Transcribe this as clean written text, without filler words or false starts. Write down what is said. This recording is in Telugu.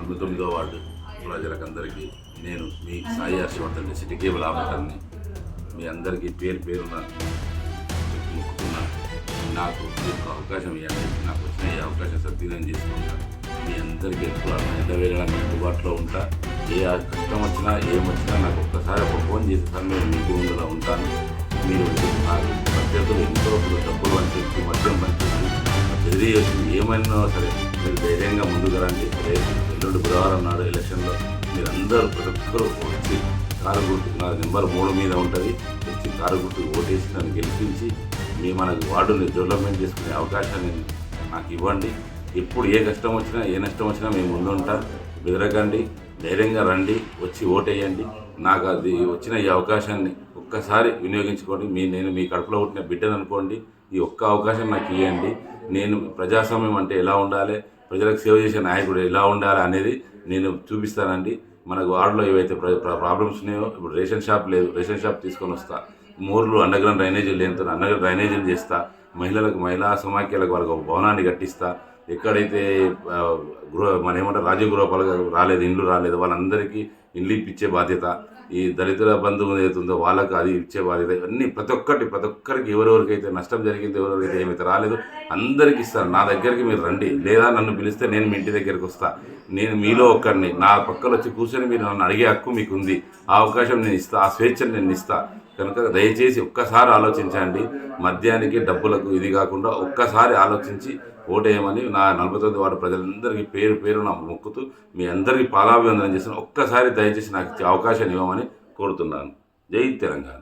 19వ వార్డు ప్రజలకందరికీ నేను మీ సాయి హర్షవర్ధన్ సిటీ కేబుల్ ఆపరేటర్ని. మీ అందరికీ పేరు పేరున మొక్కుతున్నా. నాకు ఒక అవకాశం ఇవ్వండి. నాకు వచ్చిన ఈ అవకాశం సద్వినియోగం చేసుకుంటా. మీ అందరికీ ఎప్పుడు ఎల్లవేళలా అందుబాటులో ఉంటా. ఏ కష్టం వచ్చినా ఏమొచ్చినా నాకు ఒక్కసారి ఒక ఫోన్ చేసి సార్ నేను మీకు ముందులో ఉంటాను. మీరు నాకు ప్రత్యర్థులు ఎంతో డబ్బులు పనిచేసి మద్యం పనిచేసి బెదిరియొచ్చు ఏమైనా సరే మీరు ధైర్యంగా ముందుకు రండి. ఎల్లుండి బుధవారం నాడు ఎలక్షన్లో మీరందరూ ప్రతి ఒక్కరూ వచ్చి కారు గుర్తు నా నెంబర్ 3 మీద ఉంటుంది. వచ్చి కారు గుర్తుకు ఓటేసి నన్ను గెలిపించి మనకు వార్డుని డెవలప్మెంట్ చేసుకునే అవకాశాన్ని నాకు ఇవ్వండి. ఎప్పుడు ఏ కష్టం వచ్చినా ఏ నష్టం వచ్చినా మేము ముందుంటాం. బెదరకండి, ధైర్యంగా రండి, వచ్చి ఓటేయండి. నాకు అది వచ్చిన ఈ అవకాశాన్ని ఒక్కసారి వినియోగించుకోండి. నేను మీ కడుపులో పుట్టిన బిడ్డను అనుకోండి. ఈ ఒక్క అవకాశం నాకు ఇవ్వండి. నేను ప్రజాస్వామ్యం అంటే ఎలా ఉండాలి, ప్రజలకు సేవ చేసే నాయకుడు ఎలా ఉండాలి అనేది నేను చూపిస్తానండి. మనకు వార్డులో ఏవైతే ప్రాబ్లమ్స్ ఉన్నాయో, ఇప్పుడు రేషన్ షాప్ లేదు, రేషన్ షాప్ తీసుకొని వస్తా. మూర్లు అండర్గ్రౌండ్ డ్రైనేజీలు లేనితో అండర్గ్రౌండ్ డ్రైనేజీలు చేస్తా. మహిళా సమాఖ్యలకు వాళ్ళకు ఒక భవనాన్ని కట్టిస్తా. ఎక్కడైతే ఏమంటారు రాజగృహాలు రాలేదు, ఇండ్లు రాలేదు, వాళ్ళందరికీ ఇండ్లు ఇప్పించే బాధ్యత. ఈ దళితుల బంధువు ఏదైతుందో వాళ్ళకు అది ఇచ్చే బాధ్యత. ఇవన్నీ ప్రతి ఒక్కరికి ఎవరెవరికైతే నష్టం జరిగిందో, ఎవరెవరికైతే ఏమైతే రాలేదో అందరికీ ఇస్తాను. నా దగ్గరికి మీరు రండి, లేదా నన్ను పిలిస్తే నేను మీ ఇంటి దగ్గరికి వస్తా. నేను మీలో ఒక్కరిని, నా పక్కన వచ్చి కూర్చొని మీరు నన్ను అడిగే హక్కు మీకు ఉంది. ఆ అవకాశం నేను ఇస్తా, ఆ స్వేచ్ఛను నేను ఇస్తా. కనుక దయచేసి ఒక్కసారి ఆలోచించండి. మద్యానికి డబ్బులకు ఇది కాకుండా ఒక్కసారి ఆలోచించి ఓటేయమని నా 49 వార్డు ప్రజలందరికీ పేరు పేరు నా మొక్కుతూ మీ అందరికీ పాదాభివందనం చేస్తున్నాను. ఒక్కసారి దయచేసి నాకు అవకాశం ఇవ్వమని కోరుతున్నాను. జై తెలంగాణ.